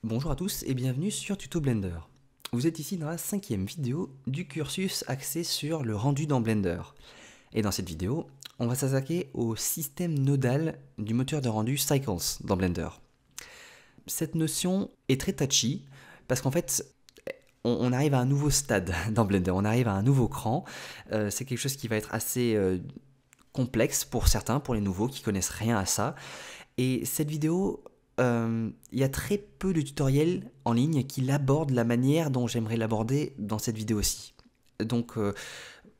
Bonjour à tous et bienvenue sur Tuto Blender. Vous êtes ici dans la 5e vidéo du cursus axé sur le rendu dans Blender. Et dans cette vidéo, on va s'attaquer au système nodal du moteur de rendu Cycles dans Blender. Cette notion est très touchy parce qu'en fait, on arrive à un nouveau stade dans Blender, on arrive à un nouveau cran. C'est quelque chose qui va être assez complexe pour certains, pour les nouveaux qui connaissent rien à ça. Et cette vidéo, il y a très peu de tutoriels en ligne qui l'abordent de la manière dont j'aimerais l'aborder dans cette vidéo aussi. Donc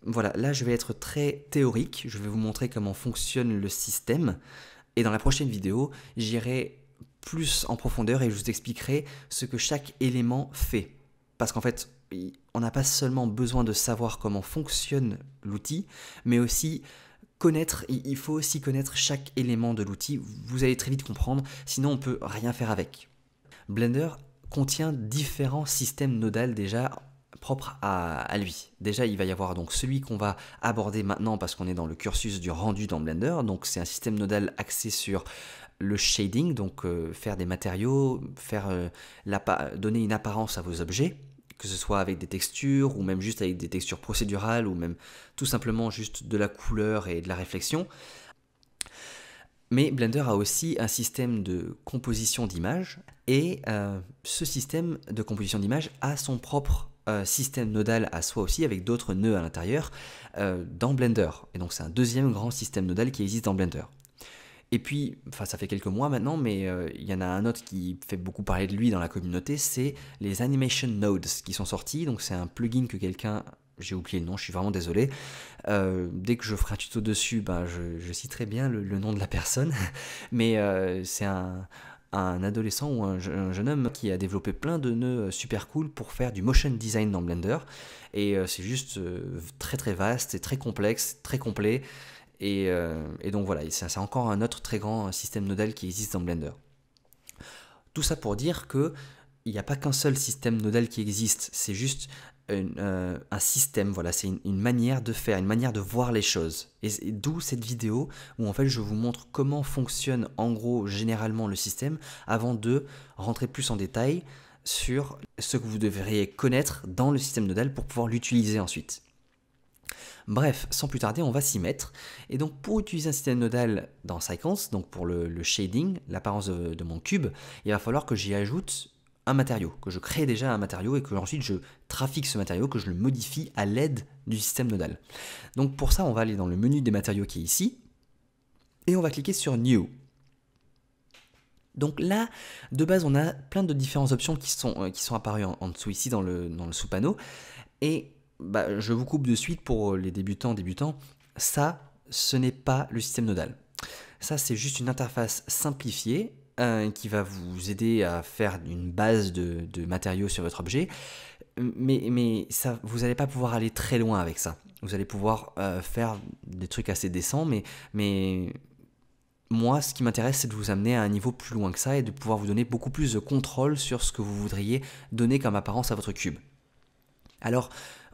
voilà, là je vais être très théorique, je vais vous montrer comment fonctionne le système, et dans la prochaine vidéo, j'irai plus en profondeur et je vous expliquerai ce que chaque élément fait. Parce qu'en fait, on n'a pas seulement besoin de savoir comment fonctionne l'outil, mais aussi il faut aussi connaître chaque élément de l'outil, vous allez très vite comprendre, sinon on peut rien faire avec. Blender contient différents systèmes nodal déjà propres à lui. Déjà il va y avoir donc celui qu'on va aborder maintenant parce qu'on est dans le cursus du rendu dans Blender, donc c'est un système nodal axé sur le shading, donc faire des matériaux, donner une apparence à vos objets, que ce soit avec des textures, ou même juste avec des textures procédurales, ou même tout simplement juste de la couleur et de la réflexion. Mais Blender a aussi un système de composition d'images, et ce système de composition d'images a son propre système nodal à soi aussi, avec d'autres nœuds à l'intérieur, dans Blender. Et donc c'est un deuxième grand système nodal qui existe dans Blender. Et puis, enfin ça fait quelques mois maintenant, mais il y en a un autre qui fait beaucoup parler de lui dans la communauté, c'est les Animation Nodes qui sont sortis. Donc c'est un plugin que quelqu'un, j'ai oublié le nom, je suis vraiment désolé. Dès que je ferai un tuto dessus, ben, je citerai bien le nom de la personne. Mais c'est un adolescent ou un jeune homme qui a développé plein de nœuds super cool pour faire du motion design dans Blender. Et c'est juste très très vaste, et très complexe, très complet. Et donc voilà, c'est encore un autre très grand système nodal qui existe dans Blender. Tout ça pour dire que il n'y a pas qu'un seul système nodal qui existe, c'est juste un système, voilà, c'est une manière de faire, une manière de voir les choses. Et d'où cette vidéo où en fait je vous montre comment fonctionne en gros généralement le système avant de rentrer plus en détail sur ce que vous devriez connaître dans le système nodal pour pouvoir l'utiliser ensuite. Bref, sans plus tarder, on va s'y mettre. Et donc pour utiliser un système nodal dans Cycles, donc pour le shading, l'apparence de mon cube, il va falloir que j'y ajoute un matériau, que je crée déjà un matériau et que ensuite je trafique ce matériau, que je le modifie à l'aide du système nodal. Donc pour ça, on va aller dans le menu des matériaux qui est ici, et on va cliquer sur New. Donc là, de base, on a plein de différentes options qui sont apparues en dessous ici dans le sous-panneau, et bah, je vous coupe de suite pour les débutants, ça, ce n'est pas le système nodal. Ça, c'est juste une interface simplifiée qui va vous aider à faire une base de matériaux sur votre objet, mais ça, vous n'allez pas pouvoir aller très loin avec ça. Vous allez pouvoir faire des trucs assez décents, mais moi, ce qui m'intéresse, c'est de vous amener à un niveau plus loin que ça et de pouvoir vous donner beaucoup plus de contrôle sur ce que vous voudriez donner comme apparence à votre cube. Alors,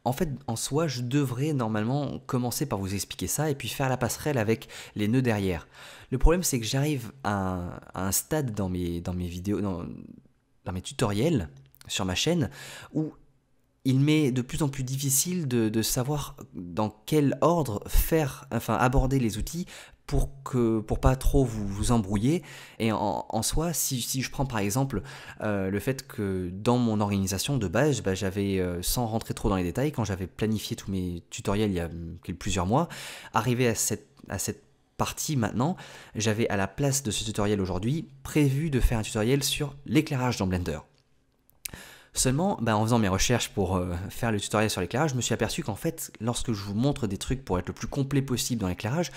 en fait, en soi, je devrais normalement commencer par vous expliquer ça et puis faire la passerelle avec les nœuds derrière. Le problème, c'est que j'arrive à un stade dans mes vidéos, dans mes tutoriels sur ma chaîne, où il m'est de plus en plus difficile de savoir dans quel ordre aborder les outils pour pas trop vous embrouiller. Et en soi, si je prends par exemple le fait que dans mon organisation de base, bah, j'avais, sans rentrer trop dans les détails, quand j'avais planifié tous mes tutoriels il y a plusieurs mois, arrivé à cette partie maintenant, j'avais à la place de ce tutoriel aujourd'hui prévu de faire un tutoriel sur l'éclairage dans Blender. Seulement, en faisant mes recherches pour faire le tutoriel sur l'éclairage, je me suis aperçu qu'en fait, lorsque je vous montre des trucs pour être le plus complet possible dans l'éclairage,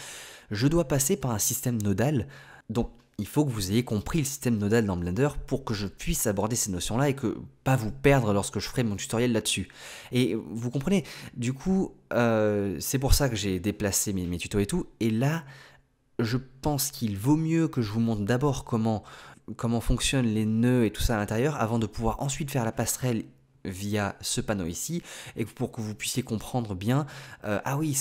je dois passer par un système nodal. Donc, il faut que vous ayez compris le système nodal dans Blender pour que je puisse aborder ces notions-là et que pas vous perdre lorsque je ferai mon tutoriel là-dessus. Et vous comprenez, du coup, c'est pour ça que j'ai déplacé mes tutos et tout. Et là, je pense qu'il vaut mieux que je vous montre d'abord comment fonctionnent les nœuds et tout ça à l'intérieur avant de pouvoir ensuite faire la passerelle via ce panneau ici, et pour que vous puissiez comprendre bien, ah oui,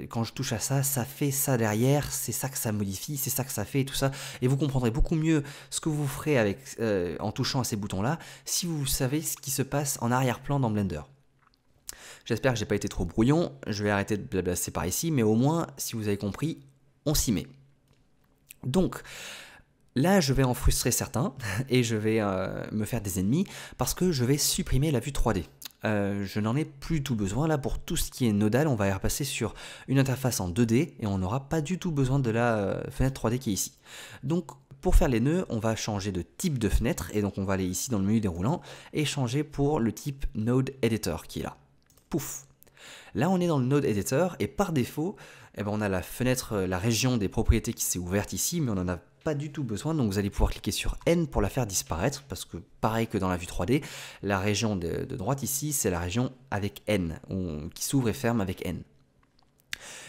quand je touche à ça, ça fait ça derrière, c'est ça que ça modifie, c'est ça que ça fait, et tout ça, et vous comprendrez beaucoup mieux ce que vous ferez en touchant à ces boutons-là, si vous savez ce qui se passe en arrière-plan dans Blender. J'espère que j'ai pas été trop brouillon, je vais arrêter de blablasser par ici, mais au moins, si vous avez compris, on s'y met. Donc, là, je vais en frustrer certains et je vais me faire des ennemis parce que je vais supprimer la vue 3D. Je n'en ai plus tout besoin. Là, pour tout ce qui est nodal, on va y repasser sur une interface en 2D et on n'aura pas du tout besoin de la fenêtre 3D qui est ici. Donc, pour faire les nœuds, on va changer de type de fenêtre et donc on va aller ici dans le menu déroulant et changer pour le type Node Editor qui est là. Pouf! Là, on est dans le Node Editor et par défaut, eh ben, on a la fenêtre, la région des propriétés qui s'est ouverte ici, mais on n'en a pas du tout besoin. Donc vous allez pouvoir cliquer sur N pour la faire disparaître, parce que pareil que dans la vue 3D, la région de droite ici, c'est la région avec N, qui s'ouvre et ferme avec N.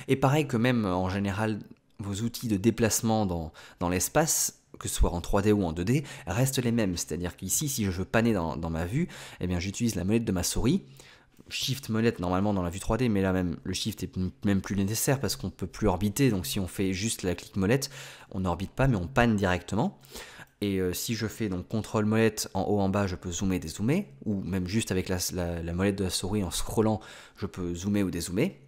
Et pareil que même en général, vos outils de déplacement dans l'espace, que ce soit en 3D ou en 2D, restent les mêmes. C'est-à-dire qu'ici, si je veux panner dans ma vue, eh bien j'utilise la molette de ma souris. Shift molette normalement dans la vue 3D, mais là même le shift est même plus nécessaire parce qu'on peut plus orbiter, donc si on fait juste la clic molette, on n'orbite pas mais on panne directement. Et si je fais donc contrôle molette en haut en bas, je peux zoomer et dézoomer, ou même juste avec la molette de la souris en scrollant, je peux zoomer ou dézoomer.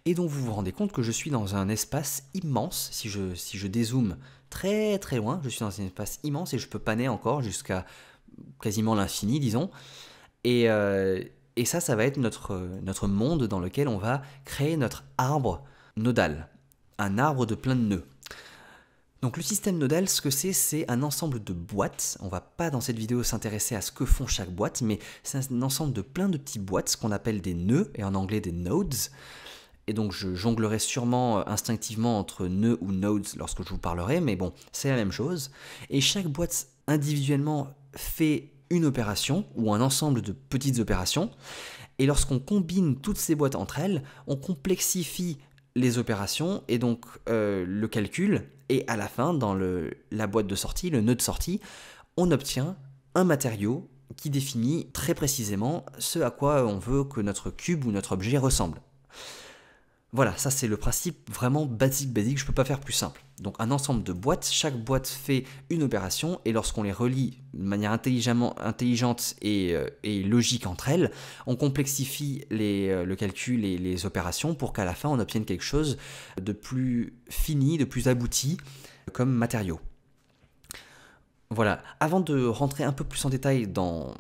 Et donc vous vous rendez compte que je suis dans un espace immense. Si je dézoome très très loin, je suis dans un espace immense et je peux panner encore jusqu'à quasiment l'infini, disons. Et ça va être notre monde dans lequel on va créer notre arbre nodal, un arbre de plein de nœuds. Donc le système nodal, ce que c'est un ensemble de boîtes. On va pas dans cette vidéo s'intéresser à ce que font chaque boîte, mais c'est un ensemble de plein de petites boîtes, ce qu'on appelle des nœuds, et en anglais des nodes. Et donc je jonglerai sûrement instinctivement entre nœuds ou nodes lorsque je vous parlerai, mais bon, c'est la même chose. Et chaque boîte individuellement fait une opération ou un ensemble de petites opérations, et lorsqu'on combine toutes ces boîtes entre elles, on complexifie les opérations et donc le calcul, et à la fin, dans la boîte de sortie, le nœud de sortie, on obtient un matériau qui définit très précisément ce à quoi on veut que notre cube ou notre objet ressemble. Voilà, ça c'est le principe vraiment basique, je ne peux pas faire plus simple. Donc un ensemble de boîtes, chaque boîte fait une opération et lorsqu'on les relie de manière intelligente et logique entre elles, on complexifie le calcul et les opérations pour qu'à la fin on obtienne quelque chose de plus fini, de plus abouti comme matériau. Voilà, avant de rentrer un peu plus en détail dans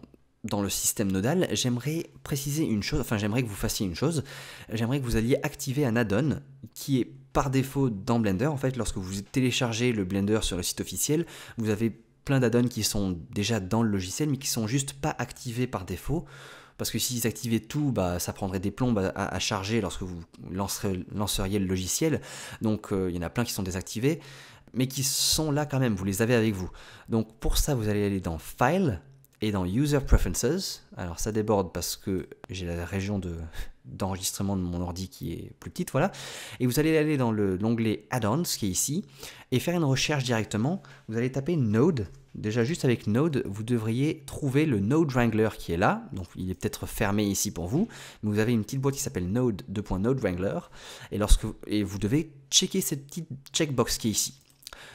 le système nodal, j'aimerais préciser une chose, enfin j'aimerais que vous fassiez une chose, j'aimerais que vous alliez activer un add-on qui est par défaut dans Blender. En fait, lorsque vous téléchargez le Blender sur le site officiel, vous avez plein d'add-ons qui sont déjà dans le logiciel mais qui sont juste pas activés par défaut. Parce que si vous activez tout, bah, ça prendrait des plombes à charger lorsque vous lanceriez le logiciel. Donc il y en a plein qui sont désactivés, mais qui sont là quand même, vous les avez avec vous. Donc pour ça, vous allez aller dans File, et dans User Preferences, alors ça déborde parce que j'ai la région d'enregistrement de mon ordi qui est plus petite, voilà. Et vous allez aller dans l'onglet Add-ons qui est ici et faire une recherche directement. Vous allez taper Node. Déjà juste avec Node, vous devriez trouver le Node Wrangler qui est là. Donc il est peut-être fermé ici pour vous, mais vous avez une petite boîte qui s'appelle Node Wrangler et vous devez checker cette petite checkbox qui est ici.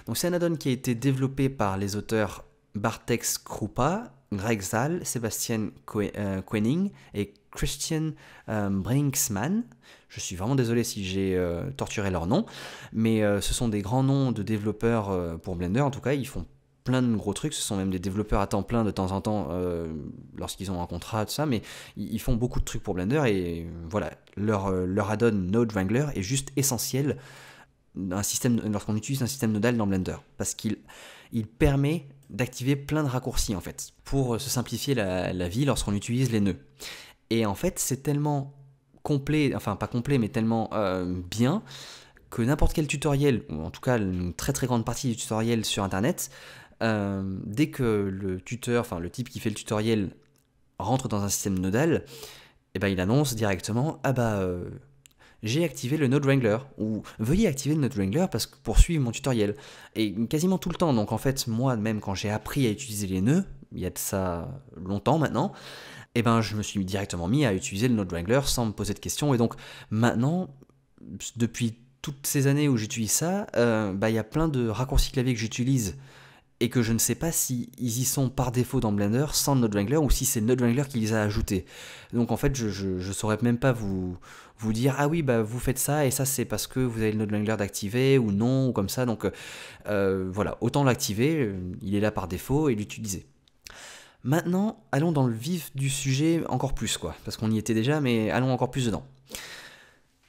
Donc c'est un add-on qui a été développé par les auteurs Bartek Krupa, Greg Zal, Sébastien Koenig et Christian Brinksman. Je suis vraiment désolé si j'ai torturé leur nom, mais ce sont des grands noms de développeurs pour Blender. En tout cas, ils font plein de gros trucs. Ce sont même des développeurs à temps plein de temps en temps lorsqu'ils ont un contrat, tout ça, mais ils font beaucoup de trucs pour Blender et voilà, leur add-on Node Wrangler est juste essentiel lorsqu'on utilise un système nodal dans Blender parce qu'il permet d'activer plein de raccourcis en fait pour se simplifier la vie lorsqu'on utilise les nœuds. Et en fait c'est tellement complet, enfin pas complet mais tellement bien que n'importe quel tutoriel, ou en tout cas une très très grande partie du tutoriel sur internet, dès que le tuteur, enfin le type qui fait le tutoriel rentre dans un système nodal, et ben il annonce directement ah bah j'ai activé le Node Wrangler, ou veuillez activer le Node Wrangler pour suivre mon tutoriel. Et quasiment tout le temps, donc en fait, moi, même quand j'ai appris à utiliser les nœuds, il y a de ça longtemps maintenant, et ben je me suis directement mis à utiliser le Node Wrangler sans me poser de questions. Et donc maintenant, depuis toutes ces années où j'utilise ça, il y a plein de raccourcis clavier que j'utilise et que je ne sais pas si ils y sont par défaut dans Blender sans Node Wrangler ou si c'est Node Wrangler qui les a ajoutés. Donc en fait, je saurais même pas vous dire ah oui vous faites ça et ça c'est parce que vous avez le Node Wrangler d'activer ou non ou comme ça. Donc voilà, autant l'activer, il est là par défaut et l'utiliser. Maintenant, allons dans le vif du sujet encore plus parce qu'on y était déjà, mais allons encore plus dedans.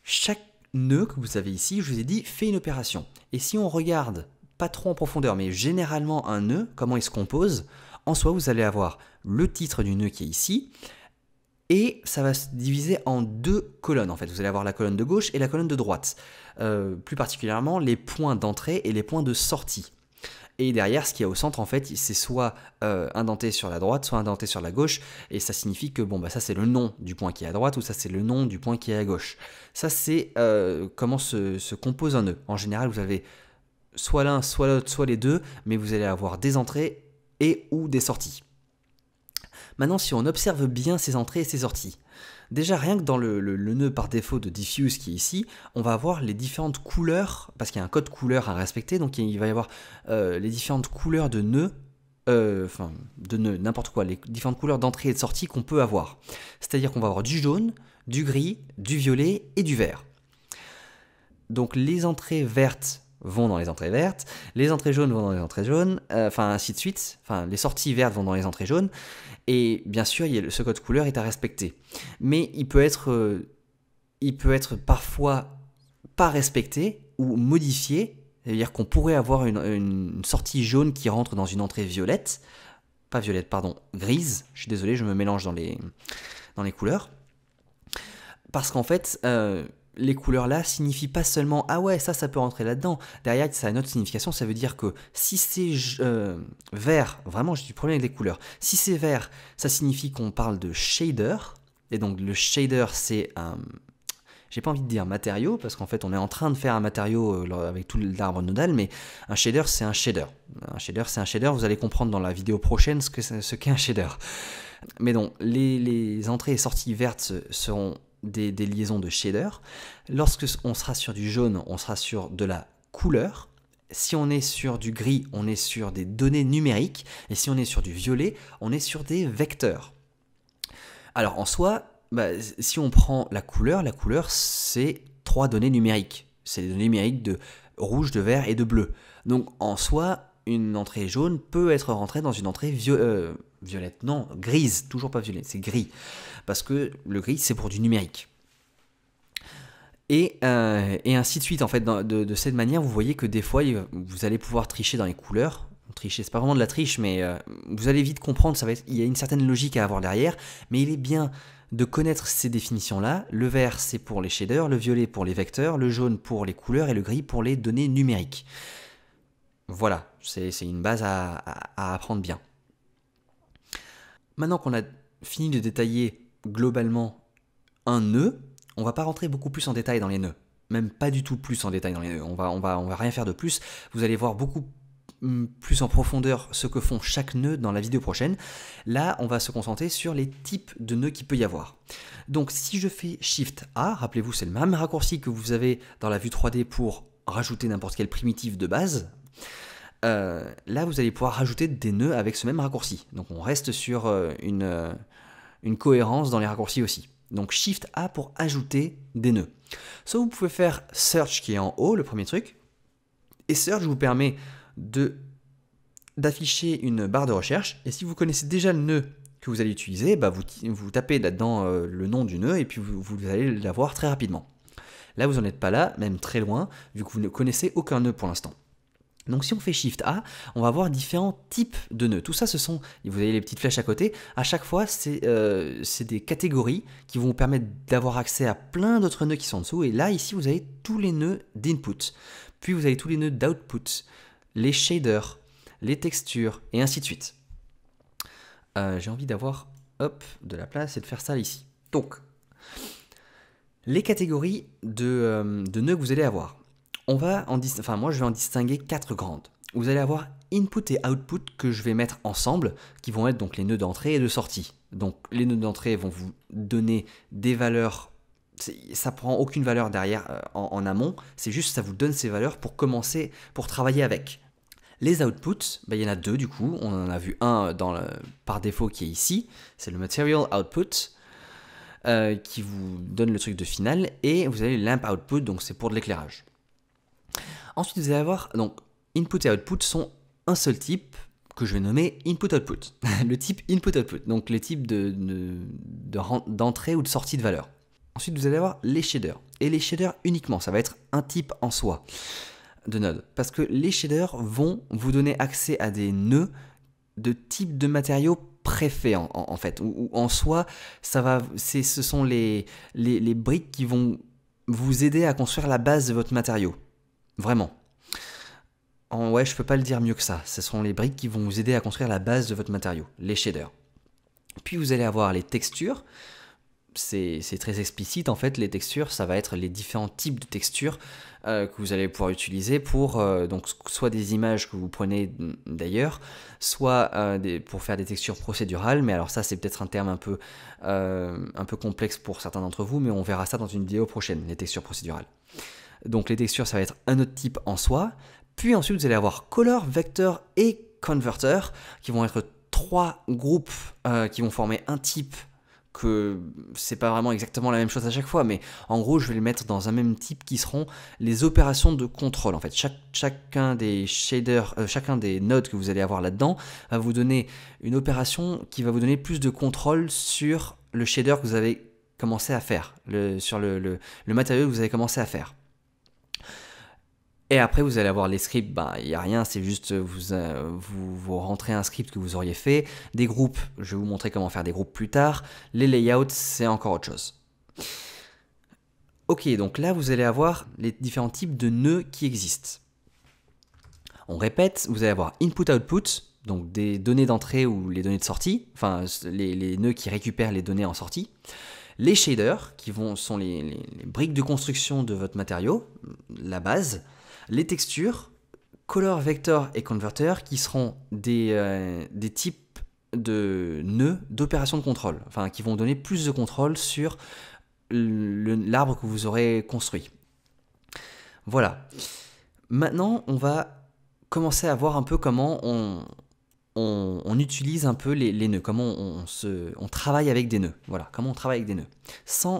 Chaque nœud que vous avez ici, je vous ai dit, fait une opération. Et si on regarde pas trop en profondeur, mais généralement un nœud, comment il se compose, en soi vous allez avoir le titre du nœud qui est ici, et ça va se diviser en deux colonnes en fait. Vous allez avoir la colonne de gauche et la colonne de droite. Plus particulièrement les points d'entrée et les points de sortie. Et derrière, ce qu'il y a au centre, en fait, c'est soit indenté sur la droite, soit indenté sur la gauche, et ça signifie que ça c'est le nom du point qui est à droite, ou ça c'est le nom du point qui est à gauche. Ça c'est comment se compose un nœud. En général, vous avez soit l'un, soit l'autre, soit les deux, mais vous allez avoir des entrées et ou des sorties. Maintenant, si on observe bien ces entrées et ces sorties, déjà rien que dans le nœud par défaut de diffuse qui est ici, on va avoir les différentes couleurs, parce qu'il y a un code couleur à respecter, donc il va y avoir les différentes couleurs de nœuds, n'importe quoi, les différentes couleurs d'entrée et de sortie qu'on peut avoir. C'est-à-dire qu'on va avoir du jaune, du gris, du violet et du vert. Donc les entrées vertes vont dans les entrées vertes, les entrées jaunes vont dans les entrées jaunes, ainsi de suite, les sorties vertes vont dans les entrées jaunes, et bien sûr ce code couleur est à respecter. Mais il peut être parfois pas respecté ou modifié, c'est-à-dire qu'on pourrait avoir une sortie jaune qui rentre dans une entrée grise, je suis désolé, je me mélange dans les couleurs, parce qu'en fait, les couleurs là signifient pas seulement ah ouais ça peut rentrer là-dedans, derrière ça a une autre signification, ça veut dire que si c'est vert, vraiment j'ai du problème avec les couleurs, si c'est vert ça signifie qu'on parle de shader, et donc le shader c'est j'ai pas envie de dire matériau parce qu'en fait on est en train de faire un matériau avec tout l'arbre nodal, mais un shader c'est un shader. Un shader c'est un shader, vous allez comprendre dans la vidéo prochaine ce qu'est un shader. Mais donc les entrées et sorties vertes seront des liaisons de shader. Lorsque on sera sur du jaune, on sera sur de la couleur. Si on est sur du gris, on est sur des données numériques. Et si on est sur du violet, on est sur des vecteurs. Alors en soi, si on prend la couleur c'est 3 données numériques. C'est des données numériques de rouge, de vert et de bleu. Donc en soi, une entrée jaune peut être rentrée dans une entrée violette, non, grise, toujours pas violet, c'est gris, parce que le gris c'est pour du numérique. Et ainsi de suite, en fait, de cette manière, vous voyez que des fois, vous allez pouvoir tricher dans les couleurs. Tricher, c'est pas vraiment de la triche, mais vous allez vite comprendre, il y a une certaine logique à avoir derrière, mais il est bien de connaître ces définitions-là. Le vert, c'est pour les shaders, le violet pour les vecteurs, le jaune pour les couleurs et le gris pour les données numériques. Voilà, c'est une base à apprendre bien. Maintenant qu'on a fini de détailler globalement un nœud, on va pas rentrer beaucoup plus en détail dans les nœuds. Même pas du tout plus en détail dans les nœuds. On va rien faire de plus. Vous allez voir beaucoup plus en profondeur ce que font chaque nœud dans la vidéo prochaine. Là, on va se concentrer sur les types de nœuds qu'il peut y avoir. Donc si je fais Shift A, rappelez-vous, c'est le même raccourci que vous avez dans la vue 3D pour rajouter n'importe quelle primitive de base. Là, vous allez pouvoir rajouter des nœuds avec ce même raccourci. Donc on reste sur une cohérence dans les raccourcis aussi. Donc Shift A pour ajouter des nœuds. Soit vous pouvez faire Search qui est en haut, le premier truc. Et Search vous permet d'afficher une barre de recherche. Et si vous connaissez déjà le nœud que vous allez utiliser, vous tapez là-dedans le nom du nœud et puis vous allez l'avoir très rapidement. Là, vous n'en êtes pas là, même très loin, vu que vous ne connaissez aucun nœud pour l'instant. Donc si on fait Shift A, on va avoir différents types de nœuds. Tout ça, vous avez les petites flèches à côté. À chaque fois, c'est des catégories qui vont vous permettre d'avoir accès à plein d'autres nœuds qui sont en dessous. Et là, ici, vous avez tous les nœuds d'input. Puis vous avez tous les nœuds d'output, les shaders, les textures, et ainsi de suite. J'ai envie d'avoir de la place et de faire ça ici. Donc, les catégories de nœuds que vous allez avoir. Moi, je vais en distinguer 4 grandes. vous allez avoir input et output que je vais mettre ensemble, qui vont être donc les nœuds d'entrée et de sortie. Donc les nœuds d'entrée vont vous donner des valeurs, ça prend aucune valeur derrière en amont, c'est juste ça vous donne ces valeurs pour commencer, pour travailler avec. Les outputs, il y en a deux du coup, on en a vu un par défaut qui est ici, c'est le material output qui vous donne le truc de finale, et vous avez le lamp output, donc c'est pour de l'éclairage. Ensuite vous allez avoir, donc input et output sont un seul type que je vais nommer input-output, le type input-output, donc les types d'entrée ou de sortie de valeur. Ensuite, vous allez avoir les shaders, et les shaders uniquement, ça va être un type en soi de node, parce que les shaders vont vous donner accès à des nœuds de type de matériaux préfaits en fait, ou en soi, ce sont les briques qui vont vous aider à construire la base de votre matériau, vraiment. Ouais, je peux pas le dire mieux que ça. Ce sont les briques qui vont vous aider à construire la base de votre matériau, les shaders. Puis vous allez avoir les textures. C'est très explicite en fait, les textures, ça va être les différents types de textures que vous allez pouvoir utiliser pour donc soit des images que vous prenez d'ailleurs, soit pour faire des textures procédurales, mais alors ça c'est peut-être un terme un peu complexe pour certains d'entre vous, mais on verra ça dans une vidéo prochaine, les textures procédurales. Donc les textures, ça va être un autre type en soi. Puis ensuite, vous allez avoir Color, Vector et Converter, qui vont être trois groupes qui vont former un type, que c'est pas vraiment exactement la même chose à chaque fois, mais en gros, je vais les mettre dans un même type qui seront les opérations de contrôle. En fait, chacun des shaders, chacun des nodes que vous allez avoir là-dedans va vous donner une opération qui va vous donner plus de contrôle sur le shader que vous avez commencé à faire, sur le matériau que vous avez commencé à faire. Et après, vous allez avoir les scripts, il n'y a rien, c'est juste vous rentrez un script que vous auriez fait. Des groupes, je vais vous montrer comment faire des groupes plus tard. Les layouts, c'est encore autre chose. Ok, donc là, vous allez avoir les différents types de nœuds qui existent. On répète, vous allez avoir input-output, donc des données d'entrée ou les données de sortie, enfin les nœuds qui récupèrent les données en sortie. Les shaders, qui sont les briques de construction de votre matériau, la base. Les textures, Color, Vector et Converter, qui seront des types de nœuds d'opérations de contrôle, enfin qui vont donner plus de contrôle sur l'arbre que vous aurez construit. Voilà. Maintenant, on va commencer à voir un peu comment on utilise un peu les nœuds, comment on travaille avec des nœuds. Voilà, comment on travaille avec des nœuds.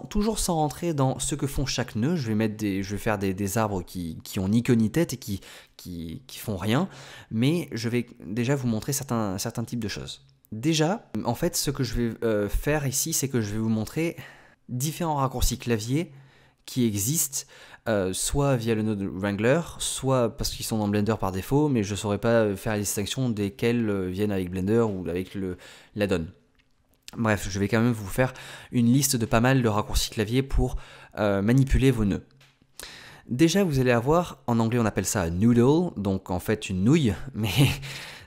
Toujours sans rentrer dans ce que font chaque nœud, je vais faire des arbres qui ont ni queue ni tête et qui font rien, mais je vais déjà vous montrer certains types de choses. Déjà, en fait, ce que je vais faire ici, c'est que je vais vous montrer différents raccourcis clavier qui existent, soit via le node Wrangler, soit parce qu'ils sont dans Blender par défaut, mais je ne saurais pas faire la distinction desquels viennent avec Blender ou avec l'add-on. Bref, je vais quand même vous faire une liste de pas mal de raccourcis clavier pour manipuler vos nœuds. Déjà, vous allez avoir, en anglais on appelle ça noodle, donc en fait une nouille, mais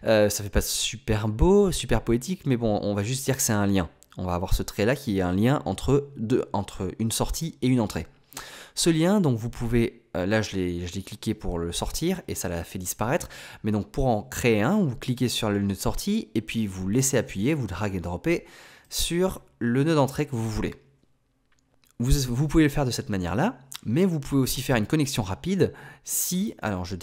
ça fait pas super beau, super poétique, mais bon, on va juste dire que c'est un lien. On va avoir ce trait-là qui est un lien entre une sortie et une entrée. Ce lien, donc vous pouvez, là je l'ai cliqué pour le sortir et ça l'a fait disparaître, mais donc pour en créer un, vous cliquez sur le nœud de sortie et puis vous laissez appuyer, vous drag et dropper sur le nœud d'entrée que vous voulez. Vous pouvez le faire de cette manière-là, mais vous pouvez aussi faire une connexion rapide si, alors je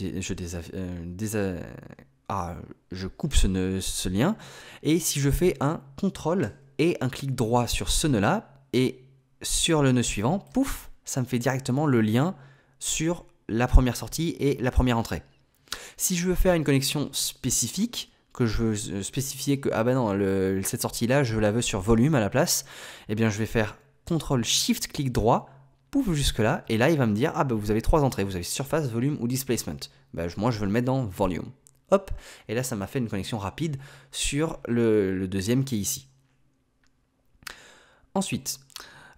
coupe ce lien, et si je fais un CTRL et un clic droit sur ce nœud-là, et sur le nœud suivant, pouf, ça me fait directement le lien sur la première sortie et la première entrée. Si je veux faire une connexion spécifique, que je veux spécifier que cette sortie-là, je la veux sur volume à la place, eh bien je vais faire CTRL-SHIFT, clic droit, pouf jusque-là, et là il va me dire, vous avez trois entrées, vous avez surface, volume ou displacement. Moi je veux le mettre dans volume. Hop, et là ça m'a fait une connexion rapide sur le deuxième qui est ici. Ensuite,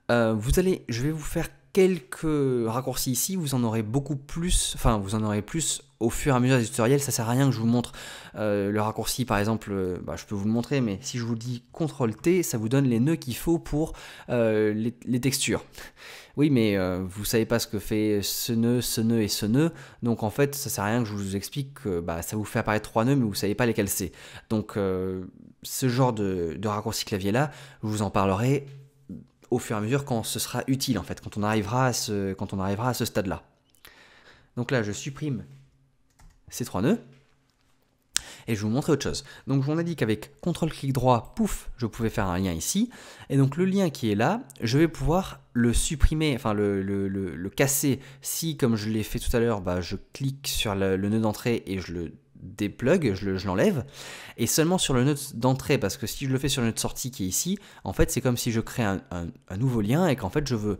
je vais vous faire quelques raccourcis ici, vous en aurez beaucoup plus, enfin vous en aurez plus au fur et à mesure des tutoriels. Ça sert à rien que je vous montre le raccourci par exemple, je peux vous le montrer, mais si je vous dis CTRL T, ça vous donne les nœuds qu'il faut pour les textures. Oui, mais vous savez pas ce que fait ce nœud et ce nœud, donc en fait ça sert à rien que je vous explique que ça vous fait apparaître 3 nœuds, mais vous savez pas lesquels c'est. Donc ce genre de raccourci clavier là, je vous en parlerai au fur et à mesure quand ce sera utile en fait, quand on arrivera à ce stade-là. Donc là, je supprime ces 3 nœuds et je vais vous montrer autre chose. Donc on a dit qu'avec CTRL-clic droit, pouf, je pouvais faire un lien ici. Et donc le lien qui est là, je vais pouvoir le supprimer, enfin le casser si, comme je l'ai fait tout à l'heure, je clique sur le nœud d'entrée et je le déplug, je l'enlève, et seulement sur le nœud d'entrée, parce que si je le fais sur le nœud de sortie qui est ici, en fait c'est comme si je crée un nouveau lien et qu'en fait je veux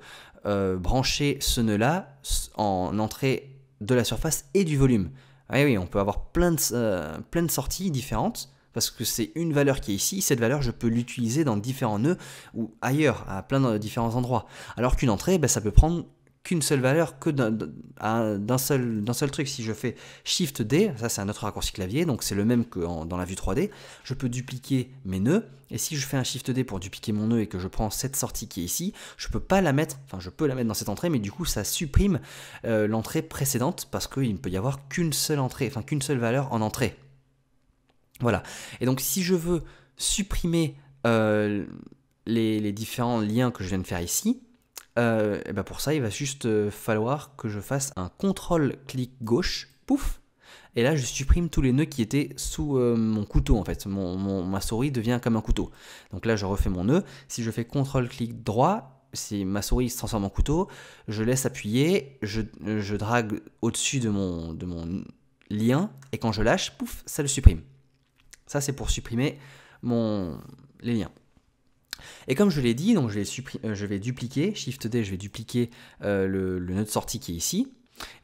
brancher ce nœud là en entrée de la surface et du volume. Oui, on peut avoir plein de sorties différentes, parce que c'est une valeur qui est ici, cette valeur je peux l'utiliser dans différents nœuds ou ailleurs, à plein de différents endroits, alors qu'une entrée, ça peut prendre qu'une seule valeur, que d'un seul truc. Si je fais Shift D, ça c'est un autre raccourci clavier, donc c'est le même que dans la vue 3D, je peux dupliquer mes nœuds, et si je fais un Shift D pour dupliquer mon nœud et que je prends cette sortie qui est ici, je peux pas la mettre, enfin je peux la mettre dans cette entrée, mais du coup ça supprime l'entrée précédente, parce qu'il ne peut y avoir qu'une seule entrée, enfin qu'une seule valeur en entrée. Voilà, et donc si je veux supprimer les différents liens que je viens de faire ici, pour ça, il va juste falloir que je fasse un CTRL-clic gauche, pouf, et là je supprime tous les nœuds qui étaient sous mon couteau en fait. Ma souris devient comme un couteau. Donc là je refais mon nœud. Si je fais CTRL-clic droit, si ma souris se transforme en couteau, je laisse appuyer, je drague au-dessus de mon lien, et quand je lâche, pouf, ça le supprime. Ça c'est pour supprimer les liens. Et comme je l'ai dit, donc je vais dupliquer, Shift D, je vais dupliquer le nœud de sortie qui est ici,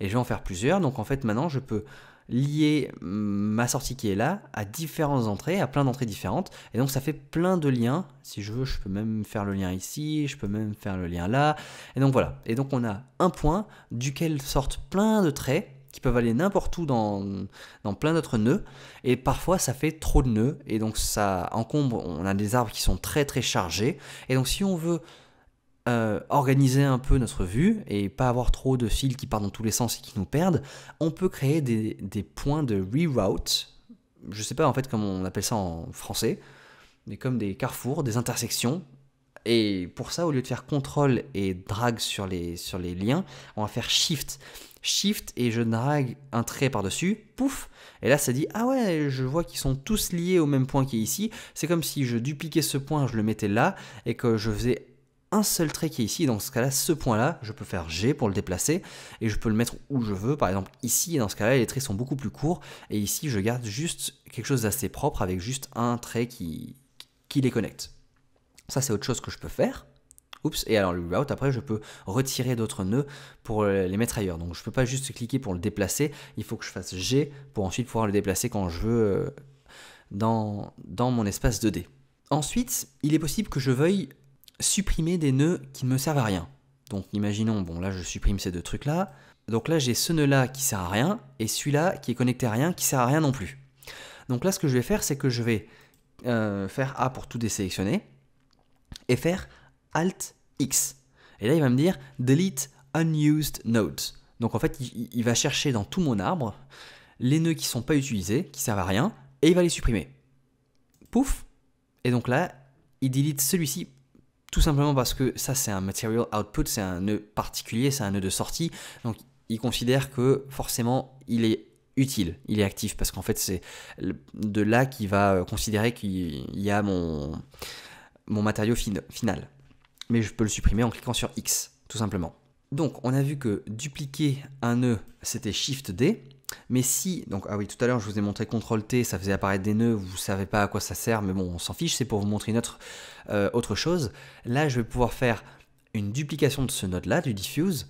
et je vais en faire plusieurs. Donc en fait maintenant je peux lier ma sortie qui est là à différentes entrées, à plein d'entrées différentes, et donc ça fait plein de liens. Si je veux, je peux même faire le lien ici, je peux même faire le lien là, et donc voilà. Et donc on a un point duquel sortent plein de traits qui peuvent aller n'importe où dans plein d'autres nœuds, et parfois ça fait trop de nœuds, et donc ça encombre, on a des arbres qui sont très très chargés, et donc si on veut organiser un peu notre vue, et pas avoir trop de fils qui partent dans tous les sens et qui nous perdent, on peut créer des points de reroute, je sais pas en fait comment on appelle ça en français, mais comme des carrefours, des intersections. Et pour ça, au lieu de faire CTRL et drag sur les liens, on va faire Shift et je drague un trait par-dessus, pouf, et là ça dit ah ouais, je vois qu'ils sont tous liés au même point qui est ici. C'est comme si je dupliquais ce point, je le mettais là, et que je faisais un seul trait qui est ici. Dans ce cas-là, ce point-là, je peux faire G pour le déplacer, et je peux le mettre où je veux, par exemple ici, et dans ce cas-là, les traits sont beaucoup plus courts, et ici je garde juste quelque chose d'assez propre avec juste un trait qui les connecte. Ça c'est autre chose que je peux faire. Oups, et alors le reroute, après je peux retirer d'autres nœuds pour les mettre ailleurs. Donc je ne peux pas juste cliquer pour le déplacer, il faut que je fasse G pour ensuite pouvoir le déplacer quand je veux dans mon espace 2D. Ensuite, il est possible que je veuille supprimer des nœuds qui ne me servent à rien. Donc imaginons, bon là je supprime ces deux trucs là. Donc là j'ai ce nœud là qui sert à rien, et celui-là qui est connecté à rien, qui sert à rien non plus. Donc là ce que je vais faire, c'est que je vais faire A pour tout désélectionner, et faire Alt X. Et là, il va me dire Delete Unused Nodes. Donc en fait, il va chercher dans tout mon arbre les nœuds qui ne sont pas utilisés, qui ne servent à rien, et il va les supprimer. Pouf. Et donc là, il delete celui-ci, tout simplement parce que ça, c'est un Material Output, c'est un nœud particulier, c'est un nœud de sortie. Donc il considère que forcément, il est utile, il est actif, parce qu'en fait, c'est de là qu'il va considérer qu'il y a mon matériau final. Mais je peux le supprimer en cliquant sur X, tout simplement. Donc, on a vu que dupliquer un nœud, c'était Shift D, mais si, donc, ah oui, tout à l'heure, je vous ai montré CTRL T, ça faisait apparaître des nœuds, vous ne savez pas à quoi ça sert, mais bon, on s'en fiche, c'est pour vous montrer une autre chose. Là, je vais pouvoir faire une duplication de ce node-là, du diffuse,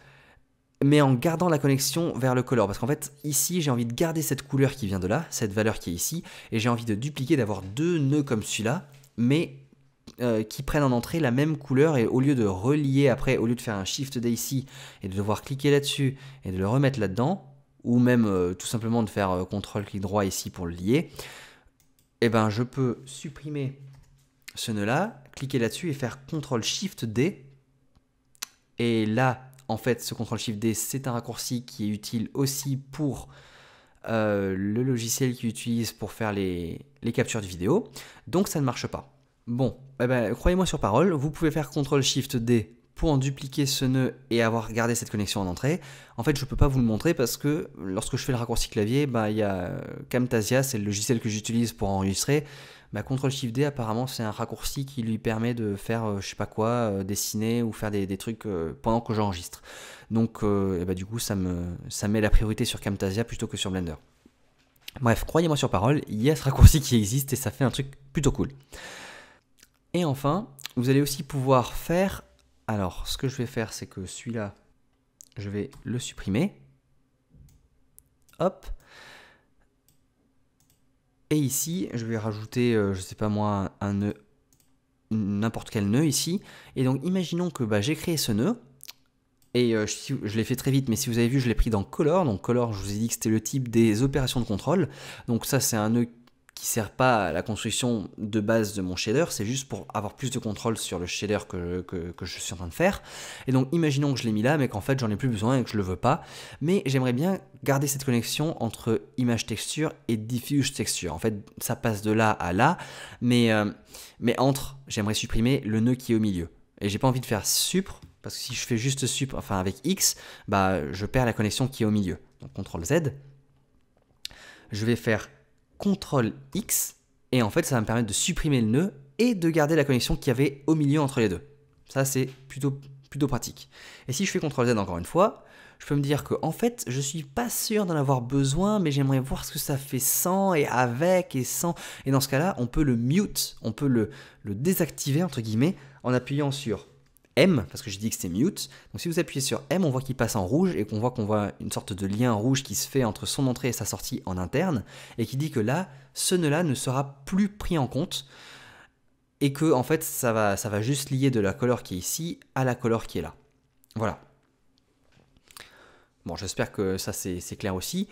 mais en gardant la connexion vers le color, parce qu'en fait, ici, j'ai envie de garder cette couleur qui vient de là, cette valeur qui est ici, et j'ai envie de dupliquer, d'avoir deux nœuds comme celui-là, mais qui prennent en entrée la même couleur, et au lieu de relier après, au lieu de faire un Shift D ici et de devoir cliquer là-dessus et de le remettre là-dedans, ou même tout simplement de faire CTRL clic droit ici pour le lier, et ben je peux supprimer ce nœud là, cliquer là-dessus et faire CTRL SHIFT D. Et là, en fait, ce CTRL SHIFT D, c'est un raccourci qui est utile aussi pour le logiciel qu'il utilise pour faire les captures de vidéo. Donc ça ne marche pas. Bon, eh ben, croyez-moi sur parole, vous pouvez faire CTRL SHIFT D pour en dupliquer ce nœud et avoir gardé cette connexion en entrée. En fait, je ne peux pas vous le montrer parce que lorsque je fais le raccourci clavier, il y a Camtasia, c'est le logiciel que j'utilise pour enregistrer. CTRL SHIFT D, apparemment, c'est un raccourci qui lui permet de faire, je sais pas quoi, dessiner ou faire des trucs pendant que j'enregistre. Donc, du coup, ça met la priorité sur Camtasia plutôt que sur Blender. Bref, croyez-moi sur parole, il y a ce raccourci qui existe et ça fait un truc plutôt cool. Et enfin, vous allez aussi pouvoir faire... Alors, ce que je vais faire, c'est que celui-là, je vais le supprimer. Hop. Et ici, je vais rajouter, je sais pas moi, un nœud, n'importe quel nœud ici. Et donc, imaginons que j'ai créé ce nœud. Et je l'ai fait très vite, mais si vous avez vu, je l'ai pris dans Color. Donc Color, je vous ai dit que c'était le type des opérations de contrôle. Donc ça, c'est un nœud qui ne sert pas à la construction de base de mon shader. C'est juste pour avoir plus de contrôle sur le shader que je suis en train de faire. Et donc, imaginons que je l'ai mis là, mais qu'en fait, j'en ai plus besoin et que je ne le veux pas. Mais j'aimerais bien garder cette connexion entre Image Texture et Diffuse Texture. En fait, ça passe de là à là, mais j'aimerais supprimer le nœud qui est au milieu. Et j'ai pas envie de faire supr, parce que si je fais juste sup, enfin avec X, je perds la connexion qui est au milieu. Donc CTRL Z. Je vais faire CTRL X, et en fait ça va me permettre de supprimer le nœud et de garder la connexion qu'il y avait au milieu entre les deux. Ça c'est plutôt pratique. Et si je fais CTRL Z encore une fois, je peux me dire que en fait je suis pas sûr d'en avoir besoin, mais j'aimerais voir ce que ça fait sans et avec et sans. Et dans ce cas-là, on peut le mute, on peut le désactiver entre guillemets en appuyant sur M, parce que j'ai dit que c'était mute. Donc si vous appuyez sur M, on voit qu'il passe en rouge et qu'on voit une sorte de lien rouge qui se fait entre son entrée et sa sortie en interne, et qui dit que là, ce nœud-là ne sera plus pris en compte, et que en fait ça va juste lier de la color qui est ici à la color qui est là. Voilà. Bon, j'espère que ça c'est clair aussi.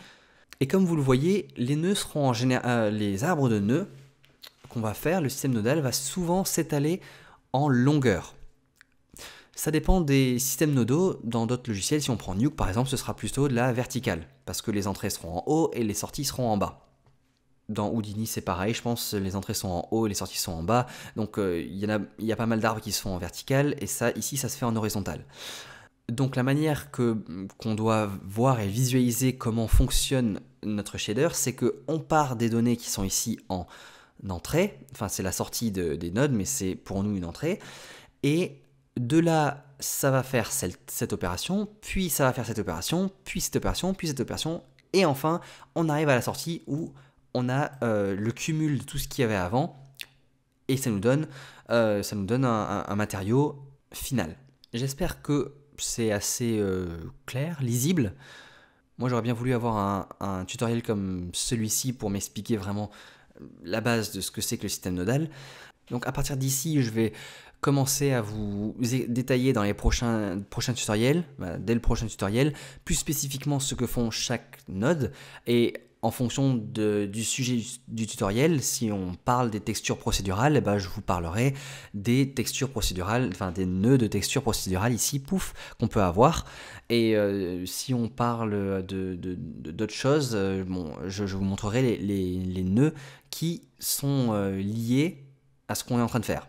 Et comme vous le voyez, les nœuds seront en général, les arbres de nœuds qu'on va faire, le système nodal va souvent s'étaler en longueur. Ça dépend des systèmes nodaux. Dans d'autres logiciels, si on prend Nuke par exemple, ce sera plutôt de la verticale, parce que les entrées seront en haut et les sorties seront en bas. Dans Houdini, c'est pareil, je pense, les entrées sont en haut et les sorties sont en bas. Donc il y a pas mal d'arbres qui se font en verticale, et ça, ici, ça se fait en horizontal. Donc la manière qu'on doit voir et visualiser comment fonctionne notre shader, c'est qu'on part des données qui sont ici en entrée, enfin c'est la sortie des nodes, mais c'est pour nous une entrée, et de là, ça va faire cette opération, puis ça va faire cette opération, puis cette opération, puis cette opération, et enfin, on arrive à la sortie où on a le cumul de tout ce qu'il y avait avant, et ça nous donne un matériau final. J'espère que c'est assez clair, lisible. Moi, j'aurais bien voulu avoir un tutoriel comme celui-ci pour m'expliquer vraiment la base de ce que c'est que le système nodal. Donc à partir d'ici, je vais commencer à vous détailler dans les prochains tutoriels, dès le prochain tutoriel, plus spécifiquement ce que font chaque node, et en fonction du sujet du tutoriel, si on parle des textures procédurales, je vous parlerai des textures procédurales, enfin des nœuds de textures procédurales ici, pouf, qu'on peut avoir. Et si on parle d'autres choses, je vous montrerai les nœuds qui sont liés à ce qu'on est en train de faire.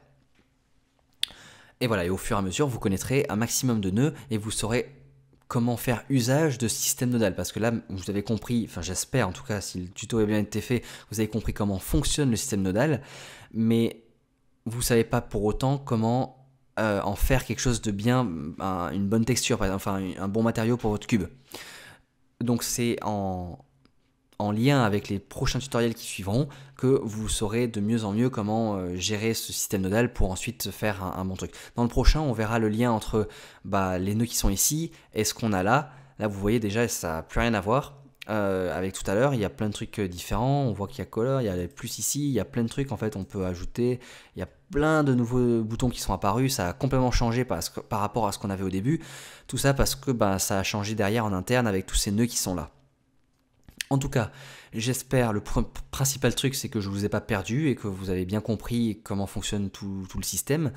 Et voilà, et au fur et à mesure, vous connaîtrez un maximum de nœuds et vous saurez comment faire usage de ce système nodal. Parce que là, vous avez compris, enfin j'espère en tout cas, si le tuto a bien été fait, vous avez compris comment fonctionne le système nodal, mais vous ne savez pas pour autant comment en faire quelque chose de bien, une bonne texture, par exemple, enfin un bon matériau pour votre cube. Donc c'est en lien avec les prochains tutoriels qui suivront que vous saurez de mieux en mieux comment gérer ce système nodal pour ensuite faire un bon truc. Dans le prochain, on verra le lien entre les nœuds qui sont ici et ce qu'on a là. Là, vous voyez déjà, ça n'a plus rien à voir avec tout à l'heure. Il y a plein de trucs différents. On voit qu'il y a color, il y a plus ici, il y a plein de trucs en fait on peut ajouter. Il y a plein de nouveaux boutons qui sont apparus, ça a complètement changé par rapport à ce qu'on avait au début. Tout ça parce que ça a changé derrière en interne avec tous ces nœuds qui sont là. En tout cas, j'espère, le principal truc, c'est que je ne vous ai pas perdu et que vous avez bien compris comment fonctionne tout le système.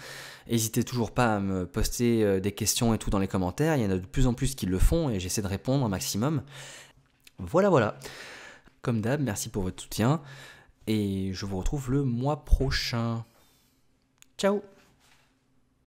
N'hésitez toujours pas à me poster des questions et tout dans les commentaires, il y en a de plus en plus qui le font et j'essaie de répondre au maximum. Voilà. Comme d'hab, merci pour votre soutien et je vous retrouve le mois prochain. Ciao!